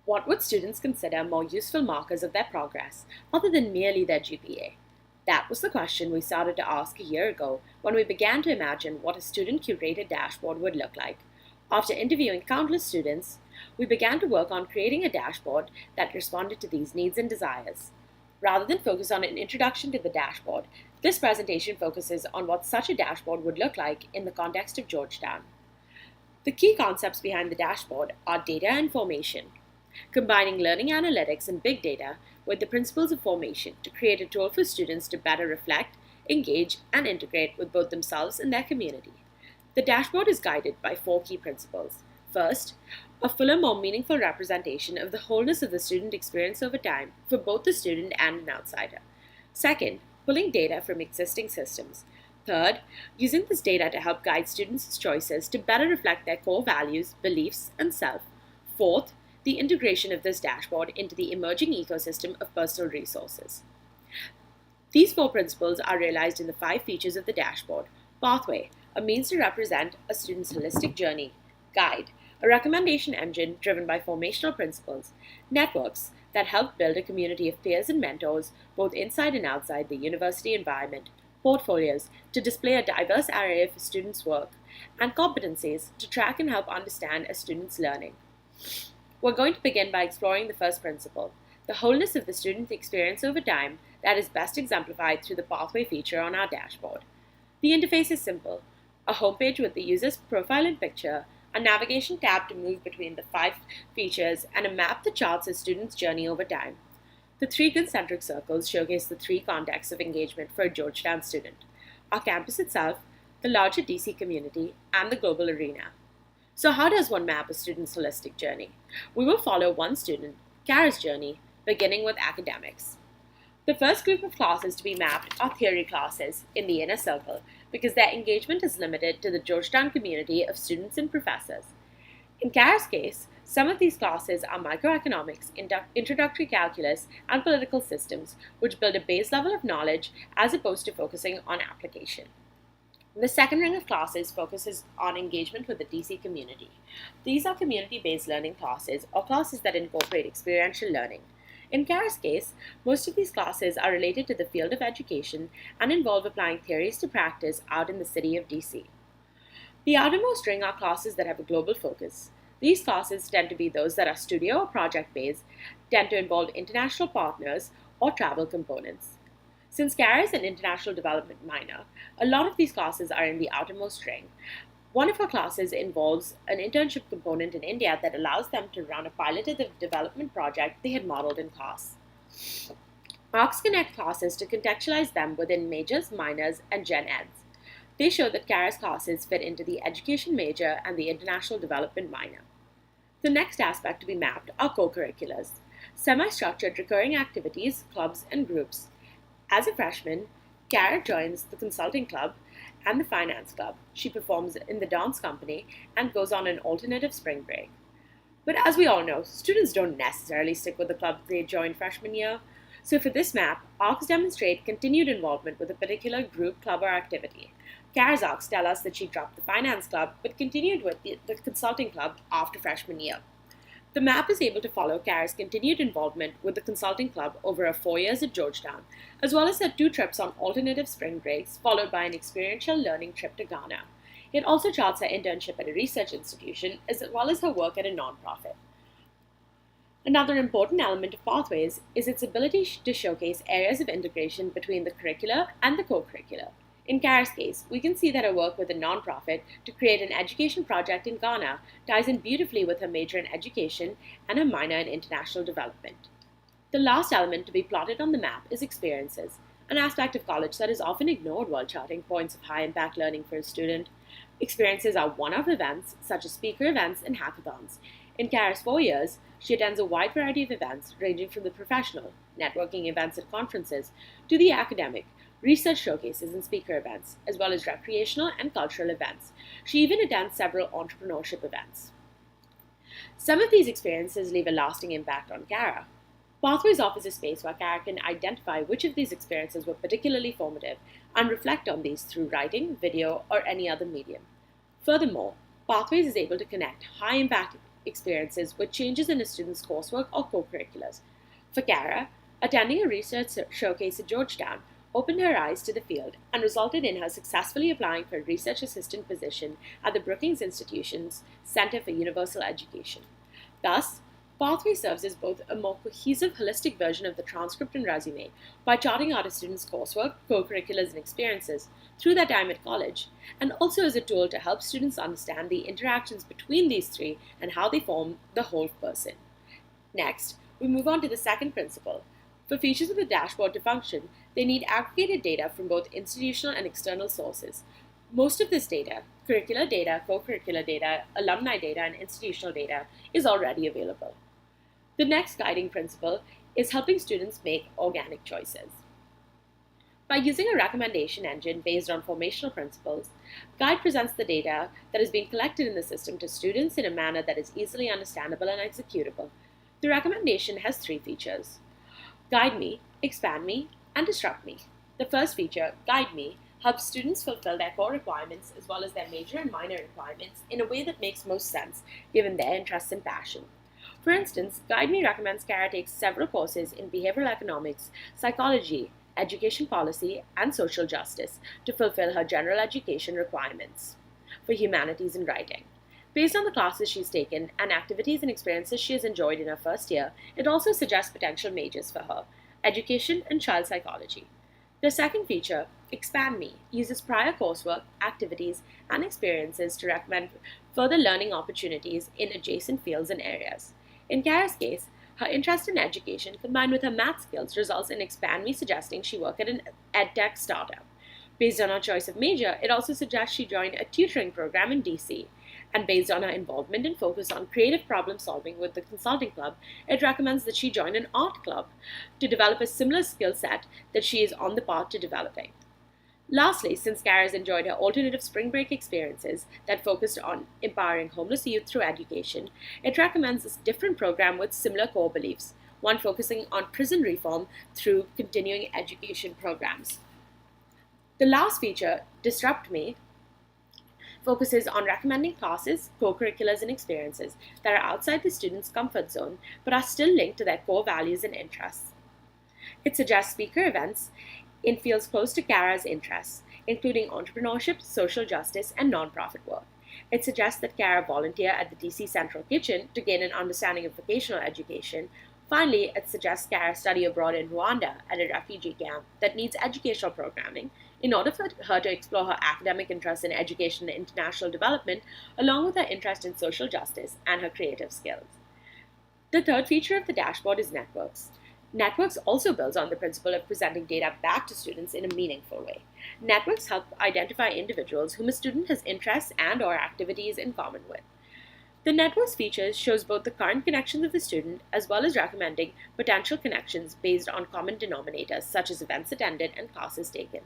What would students consider more useful markers of their progress other than merely their GPA? That was the question we started to ask a year ago when we began to imagine what a student-curated dashboard would look like. After interviewing countless students, we began to work on creating a dashboard that responded to these needs and desires. Rather than focus on an introduction to the dashboard, this presentation focuses on what such a dashboard would look like in the context of Georgetown. The key concepts behind the dashboard are data and formation, combining learning analytics and big data with the principles of formation to create a tool for students to better reflect, engage, and integrate with both themselves and their community. The dashboard is guided by 4 key principles. First, a fuller, more meaningful representation of the wholeness of the student experience over time for both the student and an outsider. Second, pulling data from existing systems. Third, using this data to help guide students' choices to better reflect their core values, beliefs, and self. Fourth, the integration of this dashboard into the emerging ecosystem of personal resources. These 4 principles are realized in the 5 features of the dashboard. Pathway, a means to represent a student's holistic journey. Guide, a recommendation engine driven by formational principles. Networks, that help build a community of peers and mentors, both inside and outside the university environment. Portfolios, to display a diverse array of students' work. And competencies, to track and help understand a student's learning. We're going to begin by exploring the first principle, the wholeness of the student experience over time that is best exemplified through the pathway feature on our dashboard. The interface is simple, a homepage with the user's profile and picture, a navigation tab to move between the 5 features, and a map that charts a student's journey over time. The 3 concentric circles showcase the 3 contexts of engagement for a Georgetown student, our campus itself, the larger DC community, and the global arena. So how does one map a student's holistic journey? We will follow one student, Kara's journey, beginning with academics. The first group of classes to be mapped are theory classes in the inner circle because their engagement is limited to the Georgetown community of students and professors. In Kara's case, some of these classes are microeconomics, introductory calculus, and political systems, which build a base level of knowledge as opposed to focusing on application. The second ring of classes focuses on engagement with the DC community. These are community-based learning classes or classes that incorporate experiential learning. In Kara's case, most of these classes are related to the field of education and involve applying theories to practice out in the city of DC. The outermost ring are classes that have a global focus. These classes tend to be those that are studio or project-based, tend to involve international partners or travel components. Since Kara is an international development minor, a lot of these classes are in the outermost ring. One of her classes involves an internship component in India that allows them to run a piloted development project they had modeled in class. Arcs connect classes to contextualize them within majors, minors, and gen eds. They show that Kara's classes fit into the education major and the international development minor. The next aspect to be mapped are co-curriculars, semi-structured recurring activities, clubs, and groups. As a freshman, Kara joins the consulting club and the finance club. She performs in the dance company and goes on an alternative spring break. But as we all know, students don't necessarily stick with the club they joined freshman year. So for this map, arcs demonstrate continued involvement with a particular group, club, or activity. Kara's arcs tell us that she dropped the finance club but continued with the consulting club after freshman year. The map is able to follow Kara's continued involvement with the consulting club over her 4 years at Georgetown, as well as her 2 trips on alternative spring breaks, followed by an experiential learning trip to Ghana. It also charts her internship at a research institution, as well as her work at a nonprofit. Another important element of Pathways is its ability to showcase areas of integration between the curricular and the co-curricular. In Kara's case, we can see that her work with a nonprofit to create an education project in Ghana ties in beautifully with her major in education and her minor in international development. The last element to be plotted on the map is experiences, an aspect of college that is often ignored while charting points of high-impact learning for a student. Experiences are one-off events, such as speaker events and hackathons. In Kara's 4 years, she attends a wide variety of events ranging from the professional, networking events at conferences, to the academic, research showcases and speaker events, as well as recreational and cultural events. She even attends several entrepreneurship events. Some of these experiences leave a lasting impact on Kara. Pathways offers a space where Kara can identify which of these experiences were particularly formative and reflect on these through writing, video, or any other medium. Furthermore, Pathways is able to connect high-impact experiences with changes in a student's coursework or co-curriculars. For Kara, attending a research showcase at Georgetown opened her eyes to the field and resulted in her successfully applying for a research assistant position at the Brookings Institution's Center for Universal Education. Thus, Pathway serves as both a more cohesive, holistic version of the transcript and resume by charting out a student's coursework, co-curriculars, and experiences through their time at college, and also as a tool to help students understand the interactions between these three and how they form the whole person. Next, we move on to the second principle. For features of the dashboard to function, they need aggregated data from both institutional and external sources. Most of this data, curricular data, co-curricular data, alumni data, and institutional data, is already available. The next guiding principle is helping students make organic choices. By using a recommendation engine based on formational principles, Guide presents the data that is being collected in the system to students in a manner that is easily understandable and executable. The recommendation has three features: Guide Me, Expand Me, and Disrupt Me. The first feature, Guide Me, helps students fulfill their core requirements as well as their major and minor requirements in a way that makes most sense given their interests and passion. For instance, Guide Me recommends Kara takes several courses in behavioral economics, psychology, education policy, and social justice to fulfill her general education requirements for humanities and writing. Based on the classes she's taken and activities and experiences she has enjoyed in her first year, it also suggests potential majors for her: education and child psychology. The second feature, Expand Me, uses prior coursework, activities, and experiences to recommend further learning opportunities in adjacent fields and areas. In Kara's case, her interest in education combined with her math skills results in Expand Me suggesting she work at an edtech startup. Based on her choice of major, it also suggests she join a tutoring program in DC. And based on her involvement and focus on creative problem solving with the consulting club, it recommends that she join an art club to develop a similar skill set that she is on the path to developing. Lastly, since Kara has enjoyed her alternative spring break experiences that focused on empowering homeless youth through education, it recommends this different program with similar core beliefs, one focusing on prison reform through continuing education programs. The last feature, Disrupt Me, focuses on recommending classes, co-curriculars, and experiences that are outside the student's comfort zone but are still linked to their core values and interests. It suggests speaker events in fields close to Kara's interests, including entrepreneurship, social justice, and nonprofit work. It suggests that Kara volunteer at the DC Central Kitchen to gain an understanding of vocational education. Finally, it suggests Kara study abroad in Rwanda at a refugee camp that needs educational programming in order for her to explore her academic interest in education and international development, along with her interest in social justice and her creative skills. The third feature of the dashboard is networks. Networks also builds on the principle of presenting data back to students in a meaningful way. Networks help identify individuals whom a student has interests and/or activities in common with. The networks features shows both the current connections of the student as well as recommending potential connections based on common denominators such as events attended and classes taken.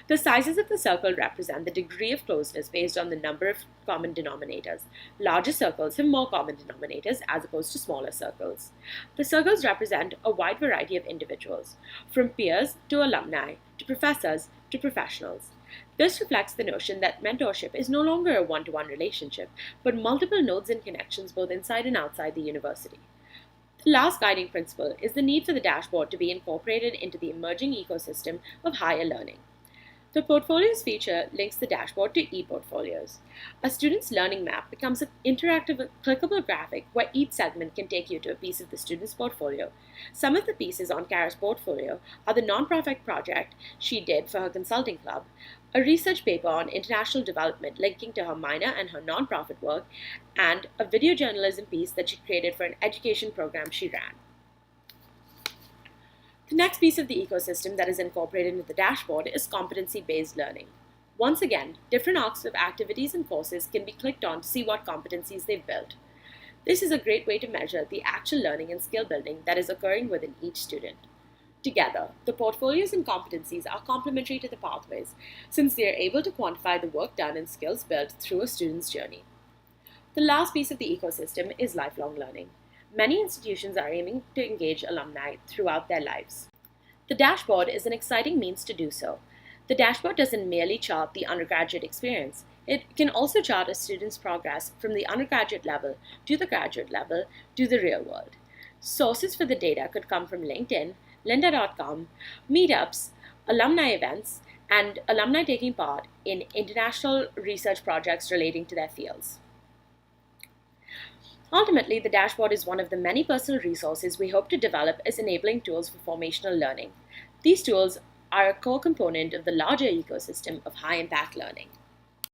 The sizes of the circle represent the degree of closeness based on the number of common denominators. Larger circles have more common denominators as opposed to smaller circles. The circles represent a wide variety of individuals, from peers to alumni to professors to professionals. This reflects the notion that mentorship is no longer a one-to-one relationship, but multiple nodes and connections both inside and outside the university. The last guiding principle is the need for the dashboard to be incorporated into the emerging ecosystem of higher learning. The Portfolios feature links the dashboard to e-portfolios. A student's learning map becomes an interactive, clickable graphic where each segment can take you to a piece of the student's portfolio. Some of the pieces on Kara's portfolio are the nonprofit project she did for her consulting club, a research paper on international development linking to her minor and her nonprofit work, and a video journalism piece that she created for an education program she ran. The next piece of the ecosystem that is incorporated into the dashboard is competency-based learning. Once again, different arcs of activities and courses can be clicked on to see what competencies they've built. This is a great way to measure the actual learning and skill building that is occurring within each student. Together, the portfolios and competencies are complementary to the pathways, since they are able to quantify the work done and skills built through a student's journey. The last piece of the ecosystem is lifelong learning. Many institutions are aiming to engage alumni throughout their lives. The dashboard is an exciting means to do so. The dashboard doesn't merely chart the undergraduate experience, It can also chart a student's progress from the undergraduate level to the graduate level to the real world. Sources for the data could come from LinkedIn, lynda.com, meetups, alumni events, and alumni taking part in international research projects relating to their fields. Ultimately, the dashboard is one of the many personal resources we hope to develop as enabling tools for formational learning. These tools are a core component of the larger ecosystem of high-impact learning.